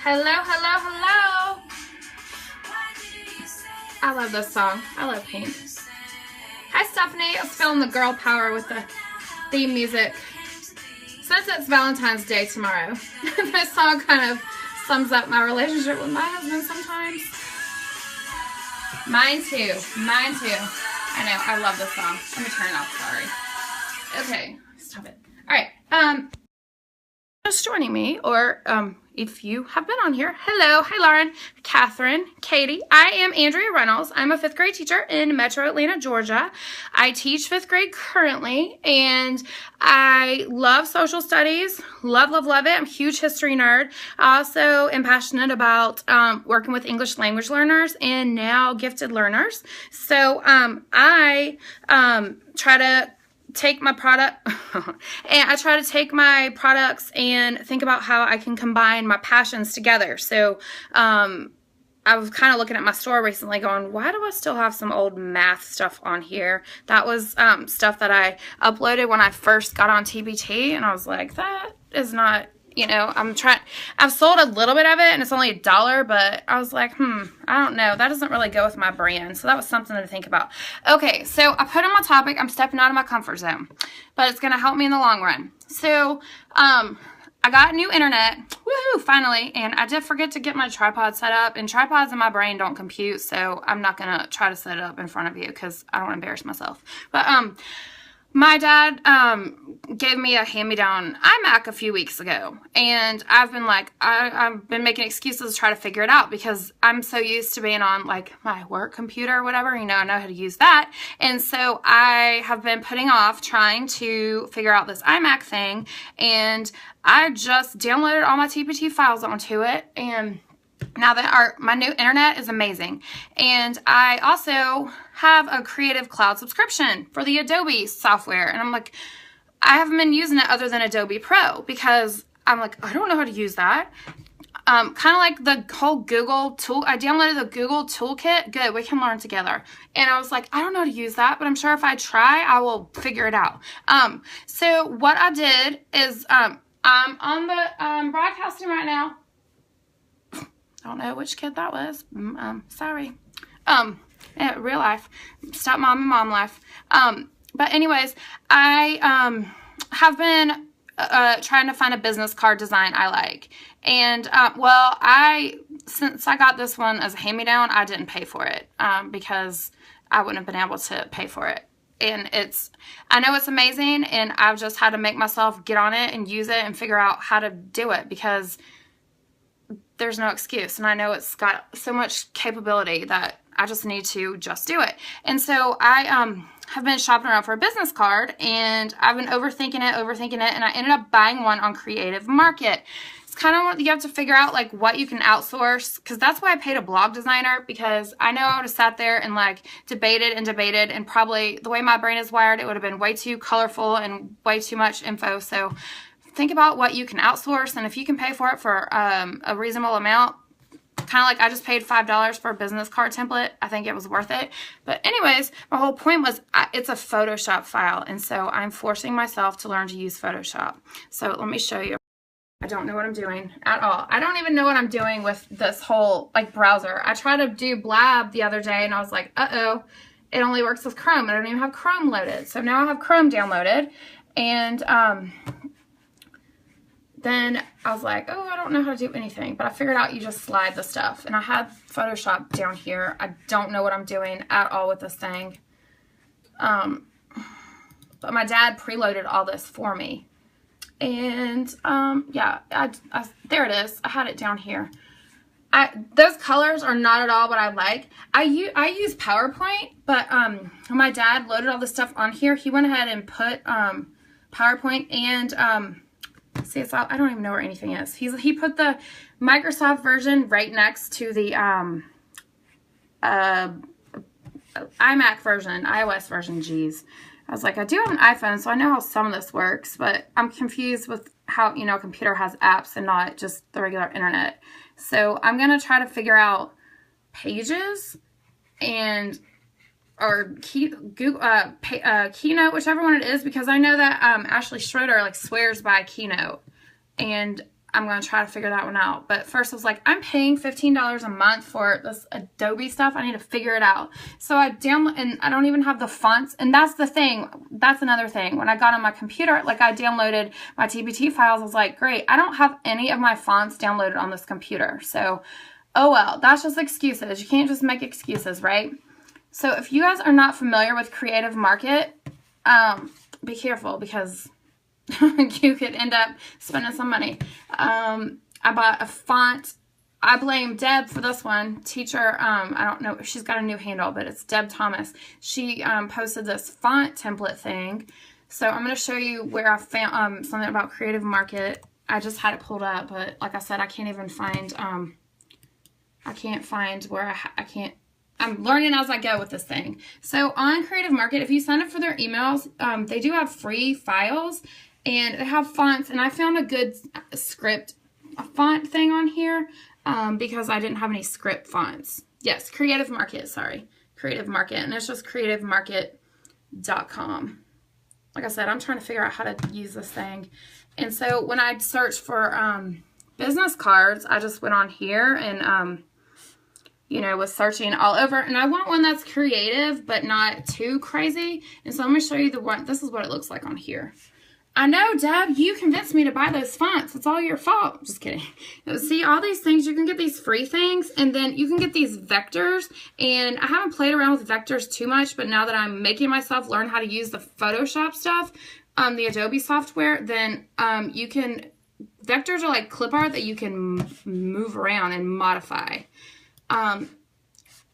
Hello, hello, hello. I love this song. I love Pink. Hi, Stephanie. I was feeling the girl power with the theme music. Since it's Valentine's Day tomorrow, this song kind of sums up my relationship with my husband sometimes. Mine too. Mine too. I know. I love this song. Let me turn it off. Sorry. Okay. Stop it. All right. Just joining me, or if you have been on here, hello. Hi, Lauren, Catherine, Katie. I am Andrea Reynolds. I'm a 5th grade teacher in Metro Atlanta, Georgia. I teach 5th grade currently, and I love social studies. Love, love, love it. I'm a huge history nerd. I also am passionate about working with English language learners and now gifted learners. So I try to take my product and I try to take my products and think about how I can combine my passions together. So I was kind of looking at my store recently going, why do I still have some old math stuff on here? That was stuff that I uploaded when I first got on TPT, and I was like, that is not, you know, I've sold a little bit of it and it's only $1, but I was like, I don't know. That doesn't really go with my brand. So that was something to think about. Okay, so I put on my topic. I'm stepping out of my comfort zone, but it's going to help me in the long run. So, I got new internet, woohoo, finally, and I did forget to get my tripod set up, and tripods in my brain don't compute, so I'm not going to try to set it up in front of you because I don't want to embarrass myself. But, my dad gave me a hand-me-down iMac a few weeks ago, and I've been like, I've been making excuses to try to figure it out because I'm so used to being on like my work computer or whatever, you know, I know how to use that. And so I have been putting off trying to figure out this iMac thing, and I just downloaded all my TPT files onto it, and now that my new internet is amazing. And I also have a Creative Cloud subscription for the Adobe software. And I'm like, I haven't been using it other than Adobe Pro because I'm like, I don't know how to use that. Kind of like the whole Google tool. I downloaded the Google Toolkit. Good, we can learn together. And I was like, I don't know how to use that, but I'm sure if I try, I will figure it out. So what I did is I'm on the broadcasting right now. I don't know which kid that was. Sorry. Real life. Stepmom and mom life. But anyways, I have been trying to find a business card design I like. And, well, since I got this one as a hand-me-down, I didn't pay for it because I wouldn't have been able to pay for it. And I know it's amazing, and I've just had to make myself get on it and use it and figure out how to do it because there's no excuse, and I know it's got so much capability that I just need to just do it. And so I have been shopping around for a business card, and I've been overthinking it, and I ended up buying one on Creative Market. It's kind of what you have to figure out, like what you can outsource, because that's why I paid a blog designer, because I know I would have sat there and like debated, and probably the way my brain is wired, it would have been way too colorful and way too much info. So think about what you can outsource, and if you can pay for it for a reasonable amount, kind of like I just paid $5 for a business card template. I think it was worth it. But anyways, my whole point was it's a Photoshop file, and so I'm forcing myself to learn to use Photoshop. So let me show you. I don't know what I'm doing at all. I don't even know what I'm doing with this whole like browser. I tried to do Blab the other day, and I was like, uh-oh, it only works with Chrome. I don't even have Chrome loaded. So now I have Chrome downloaded, and then I was like, oh, I don't know how to do anything. But I figured out you just slide the stuff. And I had Photoshop down here. I don't know what I'm doing at all with this thing. But my dad preloaded all this for me. And, yeah, there it is. I had it down here. Those colors are not at all what I like. I use PowerPoint, but my dad loaded all this stuff on here. He went ahead and put PowerPoint and see, I don't even know where anything is. He put the Microsoft version right next to the iMac version, iOS version. Geez, I was like, I do have an iPhone, so I know how some of this works, but I'm confused with how, you know, a computer has apps and not just the regular internet. So I'm gonna try to figure out Pages and or Keynote, whichever one it is, because I know that Ashley Schroeder like swears by Keynote, and I'm going to try to figure that one out. But first I was like, I'm paying $15 a month for this Adobe stuff. I need to figure it out. So I download, and I don't even have the fonts. And that's the thing. That's another thing. When I got on my computer, like I downloaded my TPT files. I was like, great. I don't have any of my fonts downloaded on this computer. So, oh well, that's just excuses. You can't just make excuses, right? So if you guys are not familiar with Creative Market, be careful because you could end up spending some money. I bought a font. I blame Deb for this one. Teacher, I don't know. She's got a new handle, but it's Deb Thomas. She posted this font template thing. So I'm going to show you where I found something about Creative Market. I just had it pulled up, but like I said, I can't even find, I can't find where I can't. I'm learning as I go with this thing. So on Creative Market, if you sign up for their emails, they do have free files. And they have fonts, and I found a good script font thing on here because I didn't have any script fonts. Yes, Creative Market, sorry. Creative Market, and it's just creativemarket.com. Like I said, I'm trying to figure out how to use this thing. And so when I searched for business cards, I just went on here and, you know, was searching all over. And I want one that's creative, but not too crazy. And so I'm going to show you the one. This is what it looks like on here. I know, Deb, you convinced me to buy those fonts. It's all your fault. Just kidding. See, all these things, you can get these free things, and then you can get these vectors. And I haven't played around with vectors too much, but now that I'm making myself learn how to use the Photoshop stuff, the Adobe software, then you can, vectors are like clip art that you can move around and modify.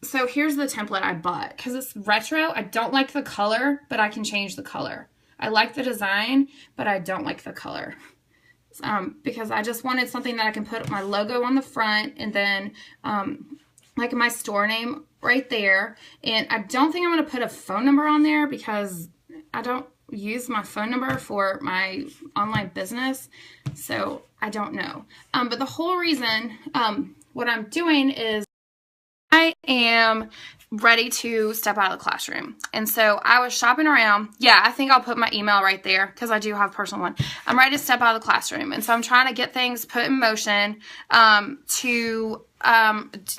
So here's the template I bought. Because it's retro, I don't like the color, but I can change the color. I like the design, but I don't like the color. Because I just wanted something that I can put my logo on the front and then like my store name right there. And I don't think I'm going to put a phone number on there because I don't use my phone number for my online business. So I don't know. But the whole reason what I'm doing is I am ready to step out of the classroom. And so I was shopping around. Yeah, I think I'll put my email right there because I do have a personal one. I'm ready to step out of the classroom. And so I'm trying to get things put in motion to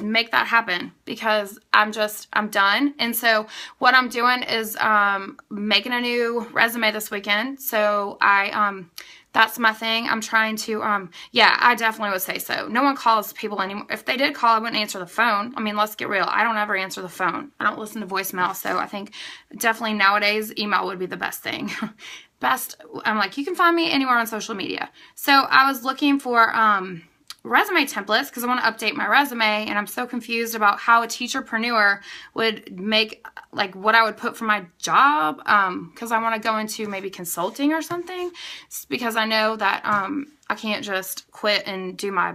make that happen because I'm done. And so what I'm doing is making a new resume this weekend. So that's my thing. I'm trying to, yeah, I definitely would say so. No one calls people anymore. If they did call, I wouldn't answer the phone. I mean, let's get real. I don't ever answer the phone. I don't listen to voicemail. So I think definitely nowadays email would be the best thing. I'm like, you can find me anywhere on social media. So I was looking for, resume templates because I want to update my resume, and I'm so confused about how a teacherpreneur would make like what I would put for my job because I want to go into maybe consulting or something because I know that I can't just quit and do my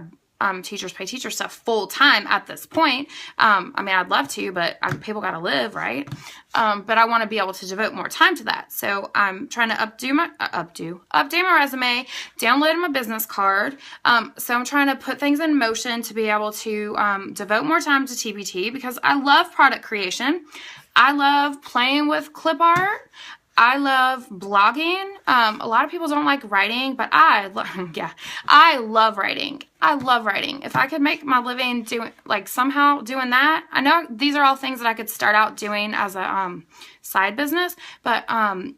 Teachers Pay Teacher stuff full time at this point. I mean, I'd love to, but people got to live, right? But I want to be able to devote more time to that. So I'm trying to update my resume, download my business card. So I'm trying to put things in motion to be able to devote more time to TPT because I love product creation. I love playing with clip art. I love blogging. A lot of people don't like writing, but I love writing. I love writing. If I could make my living somehow doing that, I know these are all things that I could start out doing as a side business, but I'm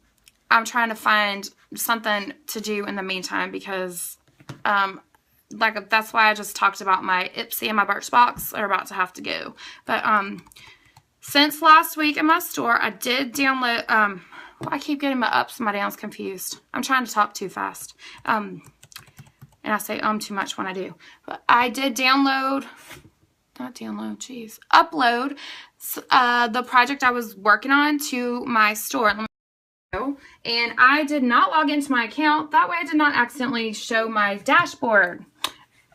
trying to find something to do in the meantime because that's why I just talked about my Ipsy and my Birchbox are about to have to go. But since last week in my store, I did download I keep getting my ups and my downs confused. I'm trying to talk too fast. And I say too much when I do. But I did upload the project I was working on to my store. And I did not log into my account. That way I did not accidentally show my dashboard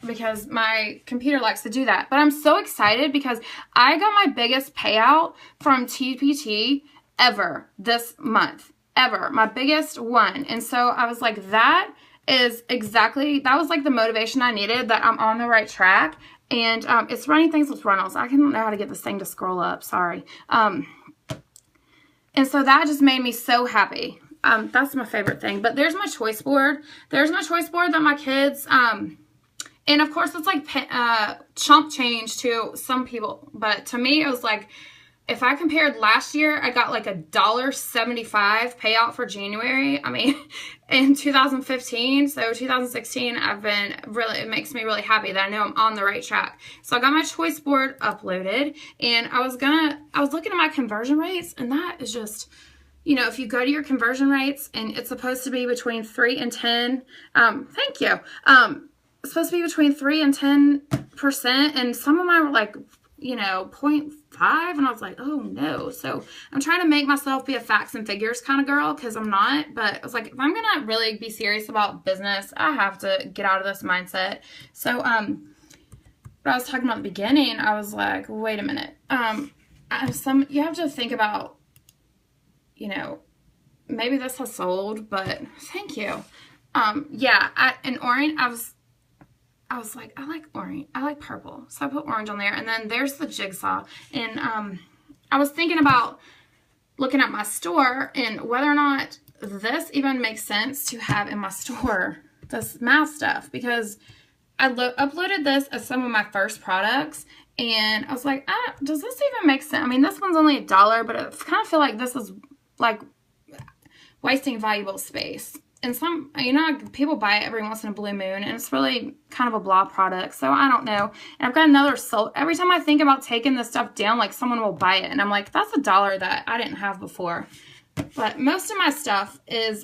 because my computer likes to do that. But I'm so excited because I got my biggest payout from TPT ever this month, my biggest one. And so I was like, that was like the motivation I needed, that I'm on the right track. And it's running things with Runnels. I don't know how to get this thing to scroll up, sorry. And so that just made me so happy. That's my favorite thing. But there's my choice board. There's my choice board that my kids And of course, it's like chump change to some people. But to me, it was like, if I compared last year, I got like $1.75 payout for January. I mean, in 2015, so 2016, I've been really, it makes me really happy that I know I'm on the right track. So I got my choice board uploaded, and I was looking at my conversion rates, and that is just, you know, if you go to your conversion rates, and it's supposed to be between 3 and 10, thank you. It's supposed to be between 3 and 10%, and some of mine were like, you know, 0.5, and I was like, oh no. So I'm trying to make myself be a facts and figures kind of girl, because I'm not. But I was like, if I'm gonna really be serious about business, I have to get out of this mindset. So what I was talking about at the beginning, I was like, wait a minute. You have to think about, you know, maybe this has sold, but thank you. Yeah, in orange, I was like, I like orange. I like purple. So I put orange on there. And then there's the jigsaw. And I was thinking about looking at my store and whether or not this even makes sense to have in my store, this math stuff. Because I uploaded this as some of my first products. And I was like, does this even make sense? I mean, this one's only $1, but I kind of feel like this is like wasting valuable space. And some, you know, people buy it every once in a blue moon, and it's really kind of a blah product. So I don't know. And I've got another sold. Every time I think about taking this stuff down, like someone will buy it. And I'm like, that's $1 that I didn't have before. But most of my stuff is,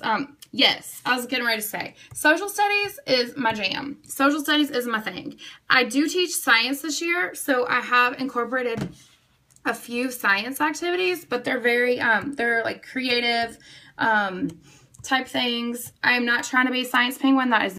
yes, I was getting ready to say, social studies is my jam. Social studies is my thing. I do teach science this year, so I have incorporated a few science activities, but they're very, they're like creative, type things. I am not trying to be a science penguin. That is